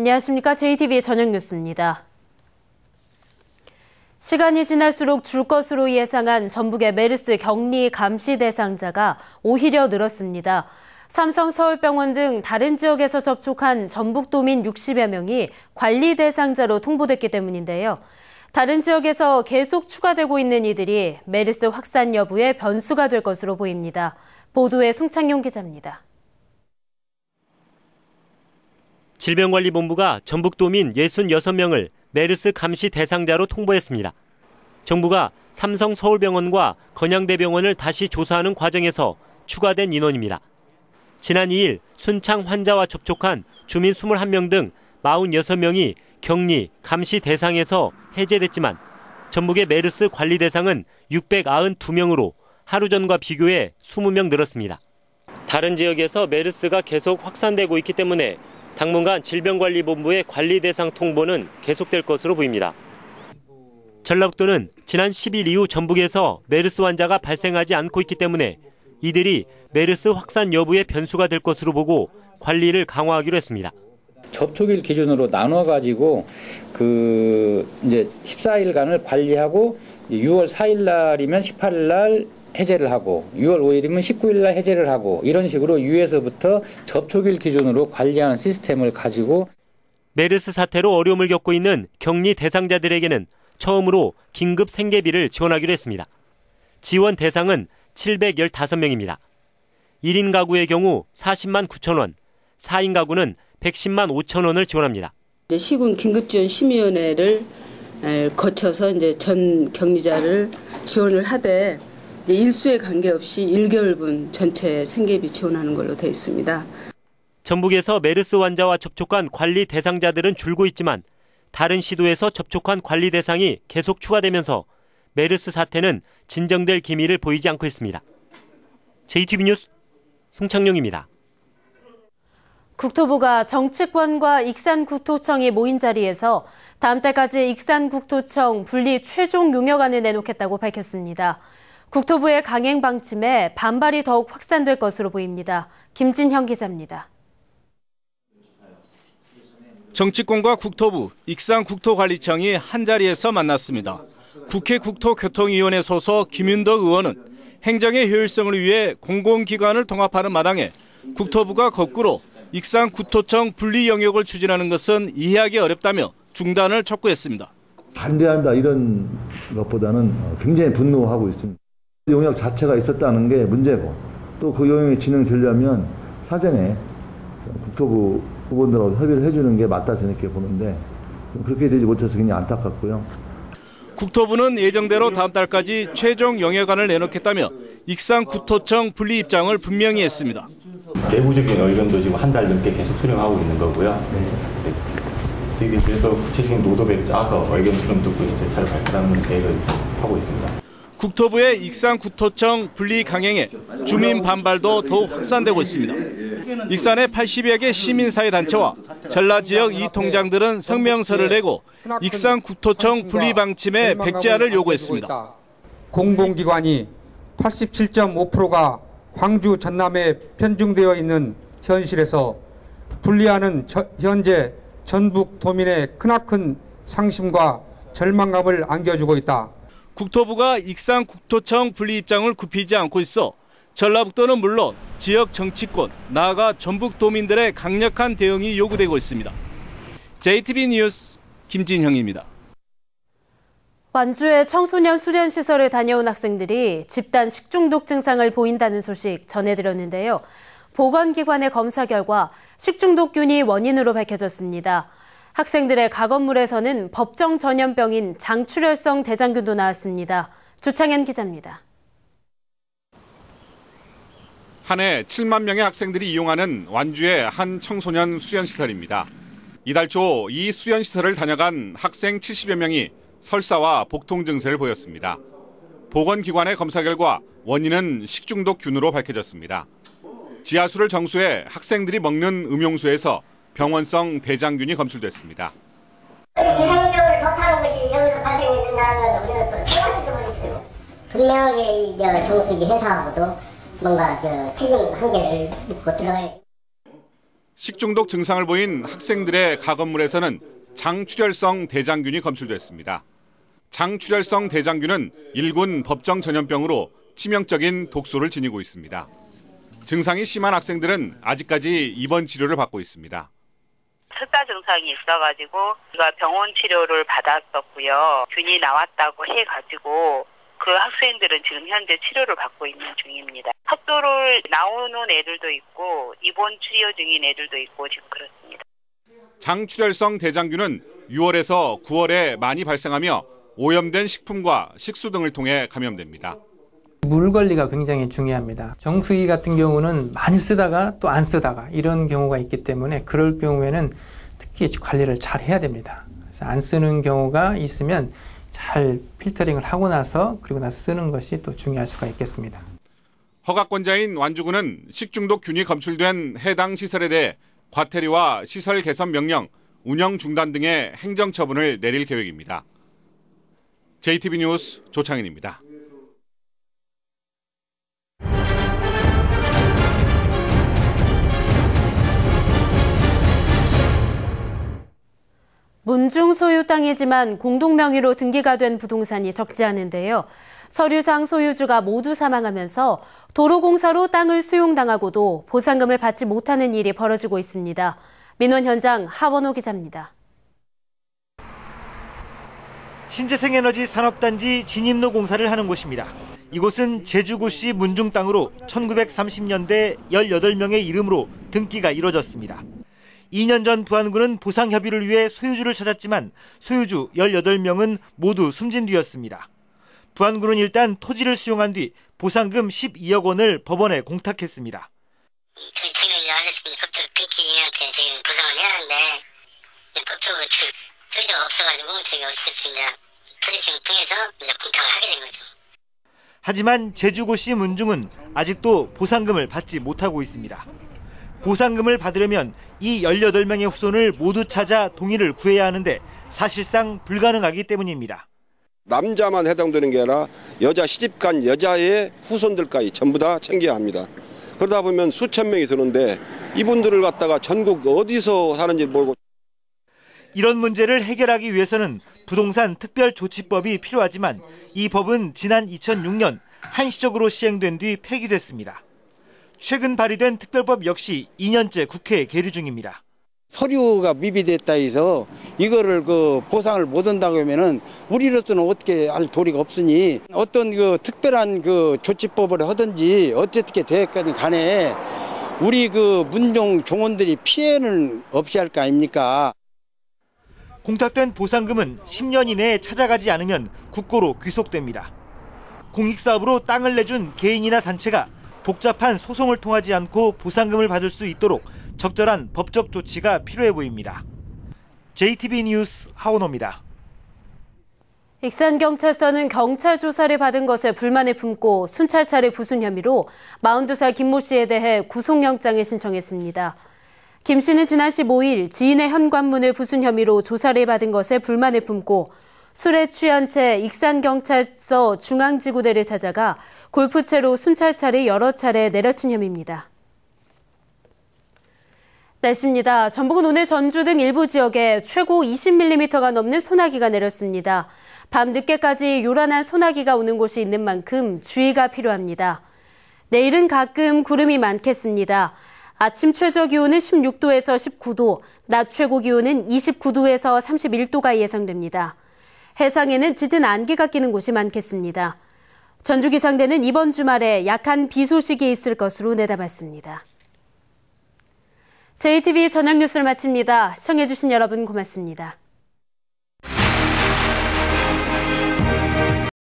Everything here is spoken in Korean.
안녕하십니까. JTBC 저녁 뉴스입니다. 시간이 지날수록 줄 것으로 예상한 전북의 메르스 격리 감시 대상자가 오히려 늘었습니다. 삼성 서울병원 등 다른 지역에서 접촉한 전북도민 60여 명이 관리 대상자로 통보됐기 때문인데요. 다른 지역에서 계속 추가되고 있는 이들이 메르스 확산 여부의 변수가 될 것으로 보입니다. 보도에 송창용 기자입니다. 질병관리본부가 전북도민 66명을 메르스 감시 대상자로 통보했습니다. 정부가 삼성 서울병원과 건양대병원을 다시 조사하는 과정에서 추가된 인원입니다. 지난 2일 순창 환자와 접촉한 주민 21명 등 46명이 격리, 감시 대상에서 해제됐지만 전북의 메르스 관리 대상은 692명으로 하루 전과 비교해 20명 늘었습니다. 다른 지역에서 메르스가 계속 확산되고 있기 때문에 당분간 질병관리본부의 관리 대상 통보는 계속될 것으로 보입니다. 전라북도는 지난 10일 이후 전북에서 메르스 환자가 발생하지 않고 있기 때문에 이들이 메르스 확산 여부의 변수가 될 것으로 보고 관리를 강화하기로 했습니다. 접촉일 기준으로 나눠가지고 이제 14일간을 관리하고 6월 4일 날이면 18일 날 해제를 하고 6월 5일이면 19일 날 해제를 하고 이런 식으로 유에서부터 접촉일 기준으로 관리하는 시스템을 가지고 메르스 사태로 어려움을 겪고 있는 격리 대상자들에게는 처음으로 긴급 생계비를 지원하기로 했습니다. 지원 대상은 715명입니다. 1인 가구의 경우 40만 9천 원, 4인 가구는 110만 5천 원을 지원합니다. 시군 긴급지원심의위원회를 거쳐서 이제 전 격리자를 지원을 하되 일수에 관계없이 1개월분 전체 생계비 지원하는 걸로 되어 있습니다. 전북에서 메르스 환자와 접촉한 관리 대상자들은 줄고 있지만 다른 시도에서 접촉한 관리 대상이 계속 추가되면서 메르스 사태는 진정될 기미를 보이지 않고 있습니다. JTBC 뉴스 송창용입니다. 국토부가 정치권과 익산국토청이 모인 자리에서 다음 달까지 익산국토청 분리 최종 용역안을 내놓겠다고 밝혔습니다. 국토부의 강행 방침에 반발이 더욱 확산될 것으로 보입니다. 김진형 기자입니다. 정치권과 국토부, 익산국토관리청이 한자리에서 만났습니다. 국회 국토교통위원회 소속 김윤덕 의원은 행정의 효율성을 위해 공공기관을 통합하는 마당에 국토부가 거꾸로 익산국토청 분리 영역을 추진하는 것은 이해하기 어렵다며 중단을 촉구했습니다. 반대한다 이런 것보다는 굉장히 분노하고 있습니다. 용역 자체가 있었다는 게 문제고 또 그 용역이 진행되려면 사전에 국토부 의원들하고 협의를 해주는 게 맞다 저는 이렇게 보는데 좀 그렇게 되지 못해서 굉장히 안타깝고요. 국토부는 예정대로 다음 달까지 최종 영역안을 내놓겠다며 익산국토청 분리 입장을 분명히 했습니다. 내부적인 의견도 지금 한 달 넘게 계속 수렴하고 있는 거고요. 그래서 구체적인 노드맵 짜서 의견 수렴 듣고 이제 잘 발표하는 계획을 하고 있습니다. 국토부의 익산국토청 분리 강행에 주민 반발도 더욱 확산되고 있습니다. 익산의 80여 개 시민사회단체와 전라 지역 이통장들은 성명서를 내고 익산국토청 분리 방침의 백지화를 요구했습니다. 공공기관이 87.5%가 광주 전남에 편중되어 있는 현실에서 분리하는 현재 전북 도민의 크나큰 상심과 절망감을 안겨주고 있다. 국토부가 익산국토청 분리 입장을 굽히지 않고 있어 전라북도는 물론 지역 정치권, 나아가 전북 도민들의 강력한 대응이 요구되고 있습니다. JTBC 뉴스 김진형입니다. 완주의 청소년 수련시설을 다녀온 학생들이 집단 식중독 증상을 보인다는 소식 전해드렸는데요. 보건기관의 검사 결과 식중독균이 원인으로 밝혀졌습니다. 학생들의 가건물에서는 법정 전염병인 장출혈성 대장균도 나왔습니다. 조창현 기자입니다. 한 해 7만 명의 학생들이 이용하는 완주의 한 청소년 수련시설입니다. 이달 초 이 수련시설을 다녀간 학생 70여 명이 설사와 복통 증세를 보였습니다. 보건기관의 검사 결과 원인은 식중독균으로 밝혀졌습니다. 지하수를 정수해 학생들이 먹는 음용수에서 병원성 대장균이 검출됐습니다. 이상적으로 좋다는 것이 여기서 발생된다는 건 우리는 또 생각지도 못했어요. 분명히 정수기 회사하고도 뭔가 책임 한계를 묻고 들어가야 식중독 증상을 보인 학생들의 가건물에서는 장출혈성 대장균이 검출됐습니다. 장출혈성 대장균은 1군 법정 전염병으로 치명적인 독소를 지니고 있습니다. 증상이 심한 학생들은 아직까지 입원 치료를 받고 있습니다. 특가 증상이 있어가지고 제가 병원 치료를 받았었고요. 균이 나왔다고 해가지고 그 학생들은 지금 현재 치료를 받고 있는 중입니다. 학교를 나오는 애들도 있고 입원 치료 중인 애들도 있고 지금 그렇습니다. 장출혈성 대장균은 6월에서 9월에 많이 발생하며 오염된 식품과 식수 등을 통해 감염됩니다. 물 관리가 굉장히 중요합니다. 정수기 같은 경우는 많이 쓰다가 또 안 쓰다가 이런 경우가 있기 때문에 그럴 경우에는 특히 관리를 잘 해야 됩니다. 그래서 안 쓰는 경우가 있으면 잘 필터링을 하고 나서 그리고 나서 쓰는 것이 또 중요할 수가 있겠습니다. 허가권자인 완주군은 식중독 균이 검출된 해당 시설에 대해 과태료와 시설 개선 명령, 운영 중단 등의 행정처분을 내릴 계획입니다. JTB 뉴스 조창인입니다. 문중 소유 땅이지만 공동명의로 등기가 된 부동산이 적지 않은데요. 서류상 소유주가 모두 사망하면서 도로공사로 땅을 수용당하고도 보상금을 받지 못하는 일이 벌어지고 있습니다. 민원 현장 하원호 기자입니다. 신재생에너지 산업단지 진입로 공사를 하는 곳입니다. 이곳은 제주고시 문중 땅으로 1930년대 18명의 이름으로 등기가 이뤄졌습니다. 2년 전 부안군은 보상 협의를 위해 소유주를 찾았지만 소유주 18명은 모두 숨진 뒤였습니다. 부안군은 일단 토지를 수용한 뒤 보상금 12억 원을 법원에 공탁했습니다. 저희는 알겠습니다. 법적 등기인한테 저희는 보상을 해야 하는데 법적으로 소유주가 없어가지고 저희가 어쩔 수 있냐 토지수용 통해서 공탁을 하게 된 거죠. 하지만 제주고시 문중은 아직도 보상금을 받지 못하고 있습니다. 보상금을 받으려면 이 18명의 후손을 모두 찾아 동의를 구해야 하는데 사실상 불가능하기 때문입니다. 남자만 해당되는 게 아니라 여자 시집간 여자의 후손들까지 전부 다 챙겨야 합니다. 그러다 보면 수천 명이 드는데 이분들을 갖다가 전국 어디서 사는지 모르고. 이런 문제를 해결하기 위해서는 부동산 특별조치법이 필요하지만 이 법은 지난 2006년 한시적으로 시행된 뒤 폐기됐습니다. 최근 발의된 특별법 역시 2년째 국회에 계류 중입니다. 서류가 미비됐다 해서 이거를 보상을 못 한다고 하면은 우리로서는 어떻게 할 도리가 없으니 어떤 특별한 조치법을 하든지 어떻게 되었든 간에 우리 문종 종원들이 피해는 없이 할 거 아닙니까? 공탁된 보상금은 10년 이내에 찾아가지 않으면 국고로 귀속됩니다. 공익사업으로 땅을 내준 개인이나 단체가 복잡한 소송을 통하지 않고 보상금을 받을 수 있도록 적절한 법적 조치가 필요해 보입니다. JTB 뉴스 하원호입니다. 익산경찰서는 경찰 조사를 받은 것에 불만을 품고 순찰차를 부순 혐의로 42살 김모 씨에 대해 구속영장을 신청했습니다. 김 씨는 지난 15일 지인의 현관문을 부순 혐의로 조사를 받은 것에 불만을 품고 술에 취한 채 익산경찰서 중앙지구대를 찾아가 골프채로 순찰차를 여러 차례 내려친 혐의입니다. 날씨입니다. 전북은 오늘 전주 등 일부 지역에 최고 20mm가 넘는 소나기가 내렸습니다. 밤 늦게까지 요란한 소나기가 오는 곳이 있는 만큼 주의가 필요합니다. 내일은 가끔 구름이 많겠습니다. 아침 최저 기온은 16도에서 19도, 낮 최고 기온은 29도에서 31도가 예상됩니다. 해상에는 짙은 안개가 끼는 곳이 많겠습니다. 전주기상대는 이번 주말에 약한 비 소식이 있을 것으로 내다봤습니다. JTB 저녁 뉴스를 마칩니다. 시청해주신 여러분 고맙습니다.